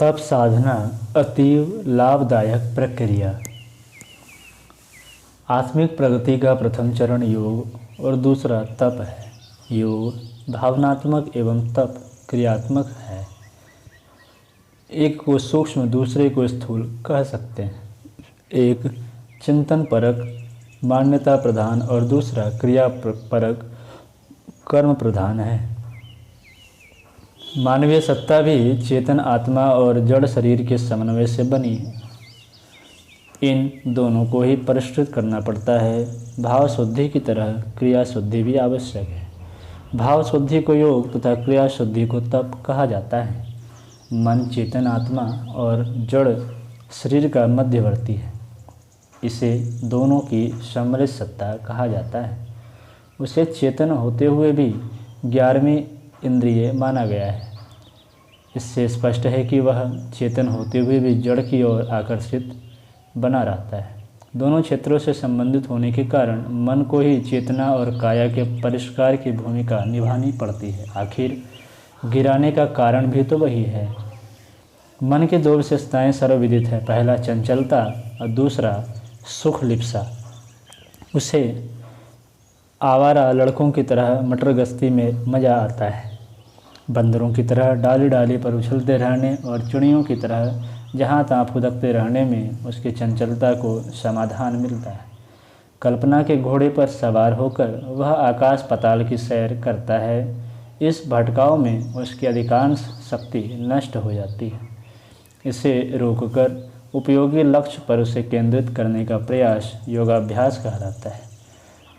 तप साधना अतीव लाभदायक प्रक्रिया। आत्मिक प्रगति का प्रथम चरण योग और दूसरा तप है। योग भावनात्मक एवं तप क्रियात्मक है। एक को सूक्ष्म दूसरे को स्थूल कह सकते हैं। एक चिंतन परक मान्यता प्रधान और दूसरा क्रिया परक कर्म प्रधान है। मानवीय सत्ता भी चेतन आत्मा और जड़ शरीर के समन्वय से बनी है। इन दोनों को ही परिष्कृत करना पड़ता है। भाव शुद्धि की तरह क्रिया शुद्धि भी आवश्यक है। भाव शुद्धि को योग तथा क्रिया शुद्धि को तप कहा जाता है। मन चेतन आत्मा और जड़ शरीर का मध्यवर्ती है। इसे दोनों की सम्मिलित सत्ता कहा जाता है। उसे चेतन होते हुए भी 11वीं इंद्रिय माना गया है। इससे स्पष्ट है कि वह चेतन होते हुए भी जड़ की ओर आकर्षित बना रहता है। दोनों क्षेत्रों से संबंधित होने के कारण मन को ही चेतना और काया के परिष्कार की भूमिका निभानी पड़ती है। आखिर गिराने का कारण भी तो वही है। मन की दो विशेषताएं सर्वविदित है। पहला चंचलता और दूसरा सुख लिप्सा। उसे आवारा लड़कों की तरह मटर गश्ती में मज़ा आता है। बंदरों की तरह डाली डाली पर उछलते रहने और चिड़ियों की तरह जहाँ तहाँ फुदकते रहने में उसकी चंचलता को समाधान मिलता है। कल्पना के घोड़े पर सवार होकर वह आकाश पाताल की सैर करता है। इस भटकाव में उसकी अधिकांश शक्ति नष्ट हो जाती है। इसे रोककर उपयोगी लक्ष्य पर उसे केंद्रित करने का प्रयास योगाभ्यास कहलाता है।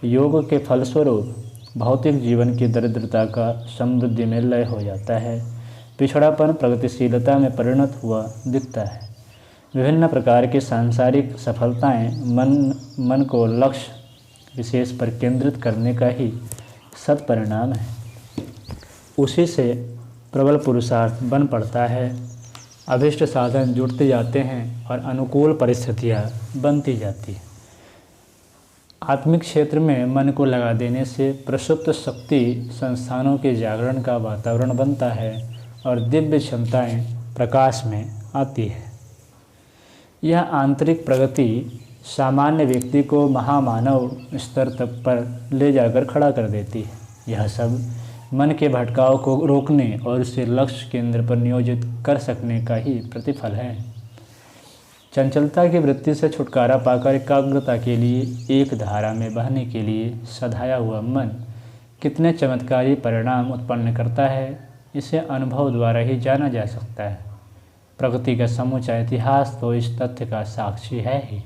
योग के फलस्वरूप भौतिक जीवन की दरिद्रता का समृद्धि में लय हो जाता है। पिछड़ापन प्रगतिशीलता में परिणत हुआ दिखता है। विभिन्न प्रकार की सांसारिक सफलताएं मन को लक्ष्य विशेष पर केंद्रित करने का ही सत्परिणाम है। उसी से प्रबल पुरुषार्थ बन पड़ता है। अभिष्ट साधन जुड़ते जाते हैं और अनुकूल परिस्थितियां बनती जाती हैं। आत्मिक क्षेत्र में मन को लगा देने से प्रसुप्त शक्ति संस्थानों के जागरण का वातावरण बनता है और दिव्य क्षमताएं प्रकाश में आती है। यह आंतरिक प्रगति सामान्य व्यक्ति को महामानव स्तर तक पर ले जाकर खड़ा कर देती है। यह सब मन के भटकाव को रोकने और उसे लक्ष्य केंद्र पर नियोजित कर सकने का ही प्रतिफल है। चंचलता की वृत्ति से छुटकारा पाकर एकाग्रता के लिए एक धारा में बहने के लिए सधाया हुआ मन कितने चमत्कारी परिणाम उत्पन्न करता है, इसे अनुभव द्वारा ही जाना जा सकता है। प्रगति का समूचा इतिहास तो इस तथ्य का साक्षी है ही।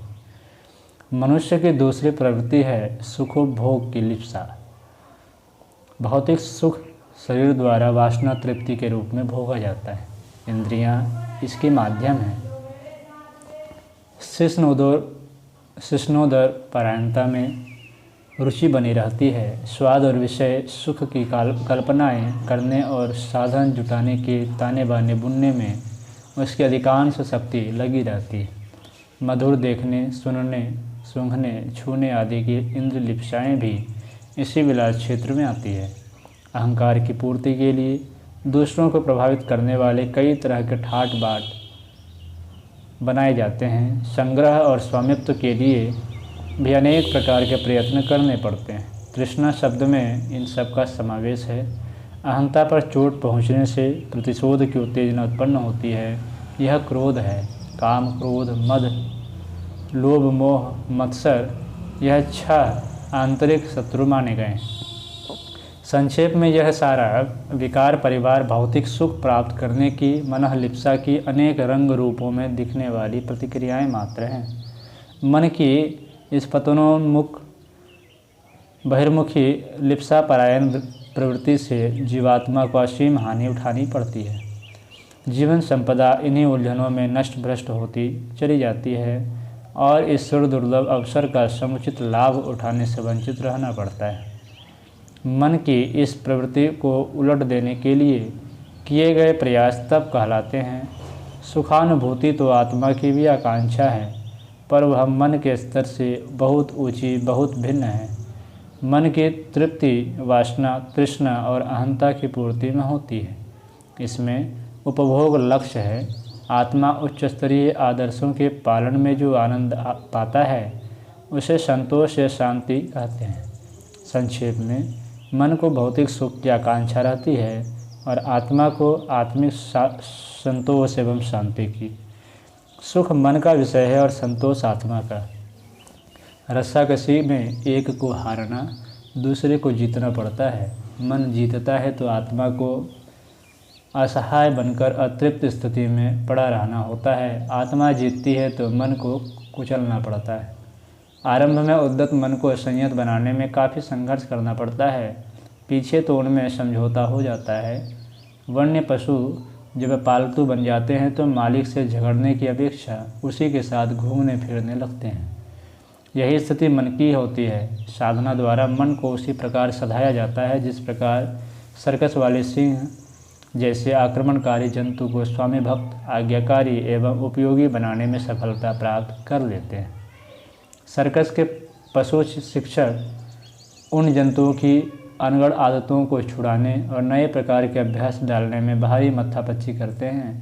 मनुष्य की दूसरी प्रवृत्ति है सुखोपभोग की लिप्सा। भौतिक सुख शरीर द्वारा वासना तृप्ति के रूप में भोगा जाता है। इंद्रियां इसके माध्यम हैं। शिष्णोदर परायणता में रुचि बनी रहती है। स्वाद और विषय सुख की कल्पनाएं करने और साधन जुटाने के ताने बाने बुनने में उसकी अधिकांश शक्ति लगी रहती है। मधुर देखने, सुनने, सूंघने, छूने आदि की इंद्र लिप्साएँ भी इसी विलास क्षेत्र में आती है। अहंकार की पूर्ति के लिए दूसरों को प्रभावित करने वाले कई तरह के ठाट बाट बनाए जाते हैं। संग्रह और स्वामित्व के लिए भी अनेक प्रकार के प्रयत्न करने पड़ते हैं। तृष्णा शब्द में इन सब का समावेश है। अहंता पर चोट पहुँचने से प्रतिशोध की उत्तेजना उत्पन्न होती है। यह क्रोध है। काम, क्रोध, मद, लोभ, मोह, मत्सर यह 6 आंतरिक शत्रु माने गए। संक्षेप में यह सारा विकार परिवार भौतिक सुख प्राप्त करने की मनःलिप्सा की अनेक रंग रूपों में दिखने वाली प्रतिक्रियाएं मात्र हैं। मन की इस पतनोन्मुख बहिर्मुखी लिप्सा परायण प्रवृत्ति से जीवात्मा को असीम हानि उठानी पड़ती है। जीवन संपदा इन्हीं उलझनों में नष्ट भ्रष्ट होती चली जाती है और इस दुर्लभ अवसर का समुचित लाभ उठाने से वंचित रहना पड़ता है। मन की इस प्रवृत्ति को उलट देने के लिए किए गए प्रयास तब कहलाते हैं। सुखानुभूति तो आत्मा की भी आकांक्षा है, पर वह मन के स्तर से बहुत ऊंची, बहुत भिन्न है। मन की तृप्ति वासना, तृष्णा और अहंता की पूर्ति में होती है। इसमें उपभोग लक्ष्य है। आत्मा उच्च स्तरीय आदर्शों के पालन में जो आनंद पाता है उसे संतोष या शांति कहते हैं। संक्षेप में, मन को भौतिक सुख की आकांक्षा रहती है और आत्मा को आत्मिक संतोष एवं शांति की। सुख मन का विषय है और संतोष आत्मा का। रस्साकशी में एक को हारना, दूसरे को जीतना पड़ता है। मन जीतता है तो आत्मा को असहाय बनकर अतृप्त स्थिति में पड़ा रहना होता है। आत्मा जीतती है तो मन को कुचलना पड़ता है। आरंभ में उद्यत मन को संयत बनाने में काफ़ी संघर्ष करना पड़ता है, पीछे तो उनमें समझौता हो जाता है। वन्य पशु जब पालतू बन जाते हैं तो मालिक से झगड़ने की अपेक्षा उसी के साथ घूमने फिरने लगते हैं। यही स्थिति मन की होती है। साधना द्वारा मन को उसी प्रकार सधाया जाता है जिस प्रकार सर्कस वाले सिंह जैसे आक्रमणकारी जंतु को स्वामी भक्त, आज्ञाकारी एवं उपयोगी बनाने में सफलता प्राप्त कर लेते हैं। सर्कस के पशु शिक्षक उन जंतुओं की अनगढ़ आदतों को छुड़ाने और नए प्रकार के अभ्यास डालने में भारी मत्थापच्ची करते हैं।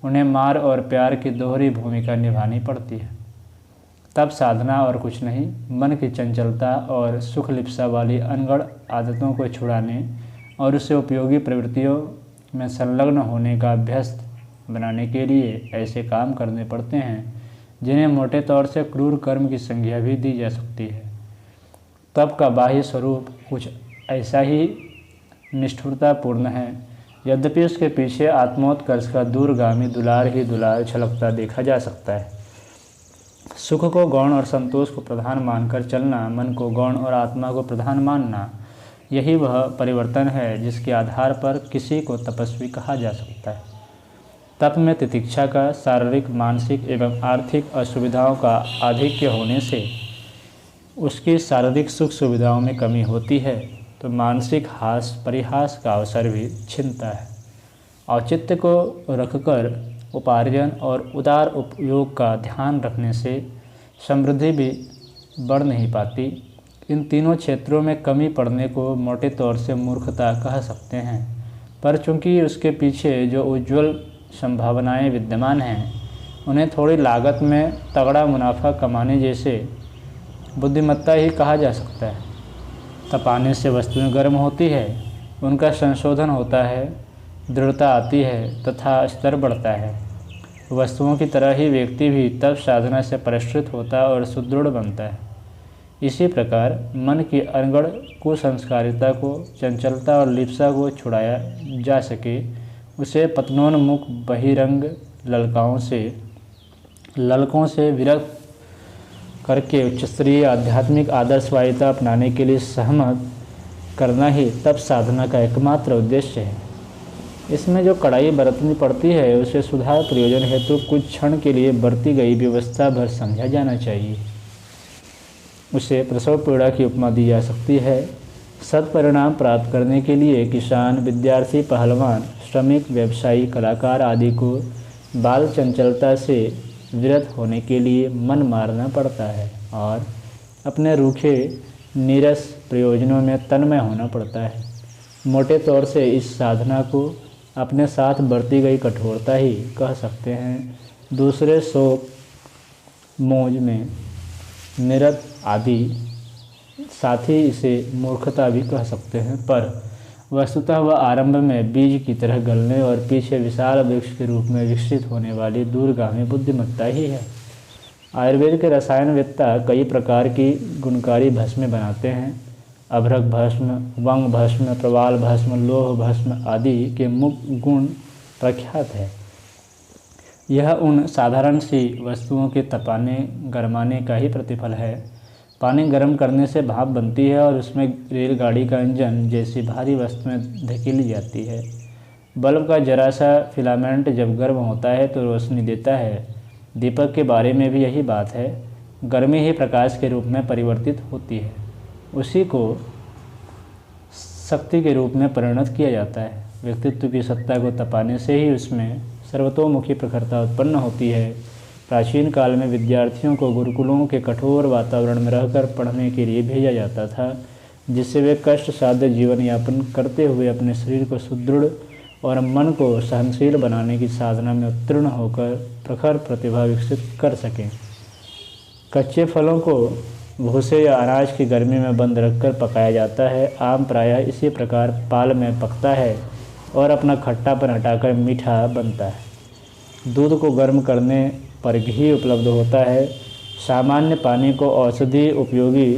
उन्हें मार और प्यार की दोहरी भूमिका निभानी पड़ती है। तब साधना और कुछ नहीं, मन की चंचलता और सुख लिप्सा वाली अनगढ़ आदतों को छुड़ाने और उसे उपयोगी प्रवृत्तियों में संलग्न होने का अभ्यस्त बनाने के लिए ऐसे काम करने पड़ते हैं जिन्हें मोटे तौर से क्रूर कर्म की संज्ञा भी दी जा सकती है। तब का बाह्य स्वरूप कुछ ऐसा ही निष्ठुरतापूर्ण है, यद्यपि उसके पीछे आत्मोत्कर्ष का दूरगामी दुलार ही दुलार छलकता देखा जा सकता है। सुख को गौण और संतोष को प्रधान मानकर चलना, मन को गौण और आत्मा को प्रधान मानना, यही वह परिवर्तन है जिसके आधार पर किसी को तपस्वी कहा जा सकता है। तप में तितिक्षा का शारीरिक, मानसिक एवं आर्थिक असुविधाओं का आधिक्य होने से उसकी शारीरिक सुख सुविधाओं में कमी होती है तो मानसिक हास परिहास का अवसर भी छिनता है। औचित्य को रखकर उपार्जन और उदार उपयोग का ध्यान रखने से समृद्धि भी बढ़ नहीं पाती। इन तीनों क्षेत्रों में कमी पड़ने को मोटे तौर से मूर्खता कह सकते हैं, पर चूंकि उसके पीछे जो उज्ज्वल संभावनाएं विद्यमान हैं उन्हें थोड़ी लागत में तगड़ा मुनाफा कमाने जैसे बुद्धिमत्ता ही कहा जा सकता है। तपाने से वस्तुएं गर्म होती है, उनका संशोधन होता है, दृढ़ता आती है तथा स्तर बढ़ता है। वस्तुओं की तरह ही व्यक्ति भी तब साधना से परिष्कृत होता और सुदृढ़ बनता है। इसी प्रकार मन की अनगढ़ कुसंस्कारिता को, चंचलता और लिप्सा को छुड़ाया जा सके, उसे पतनोन्मुख बहिरंग ललकों से विरक्त करके उच्चस्तरीय आध्यात्मिक आदर्शवादिता अपनाने के लिए सहमत करना ही तप साधना का एकमात्र उद्देश्य है। इसमें जो कड़ाई बरतनी पड़ती है उसे सुधार प्रयोजन हेतु कुछ क्षण के लिए बरती गई व्यवस्था भर समझा जाना चाहिए। उसे प्रसव पीड़ा की उपमा दी जा सकती है। सत्परिणाम प्राप्त करने के लिए किसान, विद्यार्थी, पहलवान, श्रमिक, व्यवसायी, कलाकार आदि को बाल चंचलता से विरत होने के लिए मन मारना पड़ता है और अपने रूखे नीरस प्रयोजनों में तन्मय होना पड़ता है। मोटे तौर से इस साधना को अपने साथ बरती गई कठोरता ही कह सकते हैं। दूसरे शोक मौज में निरत आदि साथ ही इसे मूर्खता भी कह सकते हैं, पर वस्तुतः वह आरंभ में बीज की तरह गलने और पीछे विशाल वृक्ष के रूप में विकसित होने वाली दूरगामी बुद्धिमत्ता ही है। आयुर्वेद के रसायनवेत्ता कई प्रकार की गुणकारी भस्में बनाते हैं। अभ्रक भस्म, वंग भस्म, प्रवाल भस्म, लोह भस्म आदि के मुख्य गुण प्रख्यात है। यह उन साधारण सी वस्तुओं के तपाने गरमाने का ही प्रतिफल है। पानी गर्म करने से भाप बनती है और उसमें रेलगाड़ी का इंजन जैसी भारी वस्तुएं धकेली जाती है। बल्ब का जरा सा फिलामेंट जब गर्म होता है तो रोशनी देता है। दीपक के बारे में भी यही बात है। गर्मी ही प्रकाश के रूप में परिवर्तित होती है, उसी को शक्ति के रूप में परिणत किया जाता है। व्यक्तित्व की सत्ता को तपाने से ही उसमें सर्वतोमुखी प्रखरता उत्पन्न होती है। प्राचीन काल में विद्यार्थियों को गुरुकुलों के कठोर वातावरण में रहकर पढ़ने के लिए भेजा जाता था, जिससे वे कष्ट साध्य जीवन यापन करते हुए अपने शरीर को सुदृढ़ और मन को सहनशील बनाने की साधना में उत्तीर्ण होकर प्रखर प्रतिभा विकसित कर सकें। कच्चे फलों को भूसे या अनाज की गर्मी में बंद रखकर पकाया जाता है। आम प्रायः इसी प्रकार पाल में पकता है और अपना खट्टापन हटाकर मीठा बनता है। दूध को गर्म करने पर घी उपलब्ध होता है। सामान्य पानी को औषधि उपयोगी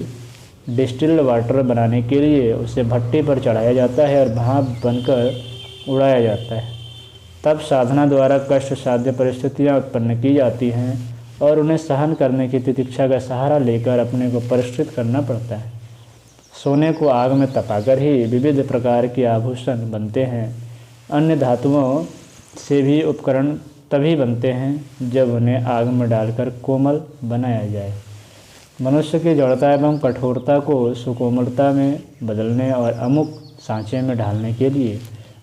डिस्टिल्ड वाटर बनाने के लिए उसे भट्टी पर चढ़ाया जाता है और भाप बनकर उड़ाया जाता है। तब साधना द्वारा कष्ट साध्य परिस्थितियाँ उत्पन्न की जाती हैं और उन्हें सहन करने की तितिक्षा का सहारा लेकर अपने को परिष्कृत करना पड़ता है। सोने को आग में तपाकर ही विविध प्रकार के आभूषण बनते हैं। अन्य धातुओं से भी उपकरण तभी बनते हैं जब उन्हें आग में डालकर कोमल बनाया जाए। मनुष्य की जड़ता एवं कठोरता को सुकोमलता में बदलने और अमुक सांचे में ढालने के लिए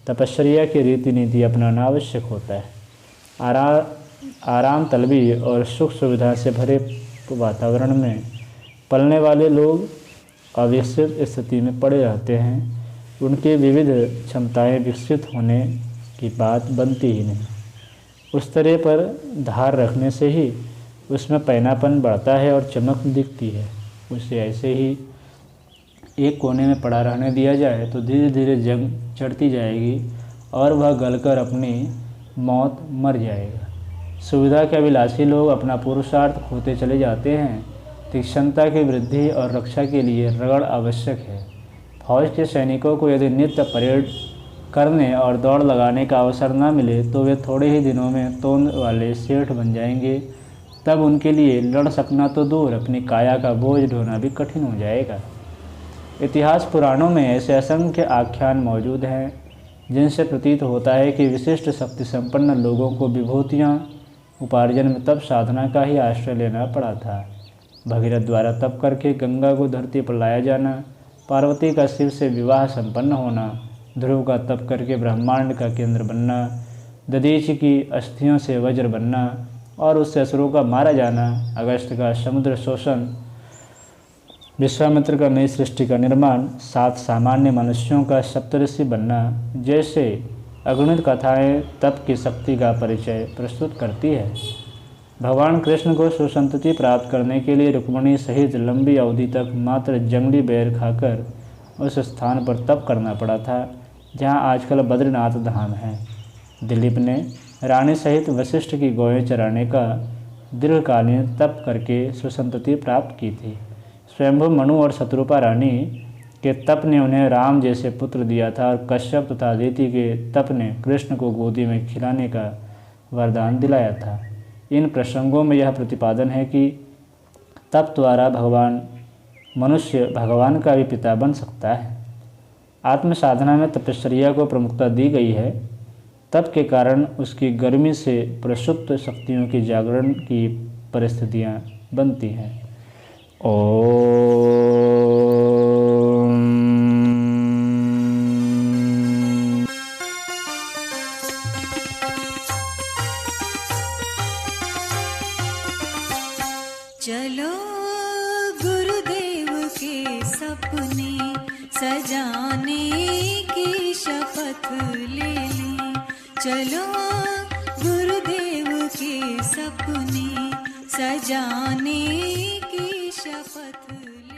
तपश्चर्या की रीति नीति अपनाना आवश्यक होता है। आराम तलबी और सुख सुविधा से भरे वातावरण में पलने वाले लोग अविकसित स्थिति में पड़े रहते हैं। उनकी विविध क्षमताएं विकसित होने की बात बनती ही नहीं। उस तरह पर धार रखने से ही उसमें पैनापन बढ़ता है और चमक दिखती है। उसे ऐसे ही एक कोने में पड़ा रहने दिया जाए तो धीरे धीरे जंग चढ़ती जाएगी और वह गलकर अपनी मौत मर जाएगा। सुविधा के अभिलाषी लोग अपना पुरुषार्थ खोते चले जाते हैं। तीक्ष्णता की वृद्धि और रक्षा के लिए रगड़ आवश्यक है। फौज के सैनिकों को यदि नित्य परेड करने और दौड़ लगाने का अवसर न मिले तो वे थोड़े ही दिनों में तोंद वाले सेठ बन जाएंगे। तब उनके लिए लड़ सकना तो दूर, अपनी काया का बोझ ढोना भी कठिन हो जाएगा। इतिहास पुराणों में ऐसे असंख्य आख्यान मौजूद हैं जिनसे प्रतीत होता है कि विशिष्ट शक्ति संपन्न लोगों को विभूतियाँ उपार्जन में तप साधना का ही आश्रय लेना पड़ा था। भगीरथ द्वारा तप करके गंगा को धरती पर लाया जाना, पार्वती का शिव से विवाह संपन्न होना, ध्रुव का तप करके ब्रह्मांड का केंद्र बनना, दधीचि की अस्थियों से वज्र बनना और उससे असुरों का मारा जाना, अगस्त का समुद्र शोषण, विश्वामित्र का नई सृष्टि का निर्माण, 7 सामान्य मनुष्यों का सप्तऋषि बनना जैसे अगणित कथाएं तप की शक्ति का परिचय प्रस्तुत करती है। भगवान कृष्ण को सुसंतति प्राप्त करने के लिए रुक्मिणी सहित लंबी अवधि तक मात्र जंगली बेर खाकर उस स्थान पर तप करना पड़ा था जहां आजकल बद्रीनाथ धाम है। दिलीप ने रानी सहित वशिष्ठ की गौएं चराने का दीर्घकालीन तप करके सुसंतति प्राप्त की थी। स्वयंभु मनु और शत्रुपा रानी के तप ने उन्हें राम जैसे पुत्र दिया था और कश्यप तथा अदिति के तप ने कृष्ण को गोदी में खिलाने का वरदान दिलाया था। इन प्रसंगों में यह प्रतिपादन है कि तप द्वारा मनुष्य भगवान का भी पिता बन सकता है। आत्म साधना में तपश्चर्या को प्रमुखता दी गई है। तप के कारण उसकी गर्मी से प्रसुप्त शक्तियों की जागरण की परिस्थितियां बनती हैं। चलो गुरुदेव के सपने सजाने की शपथ ले लें। चलो गुरुदेव के सपने सजाने की शपथ ले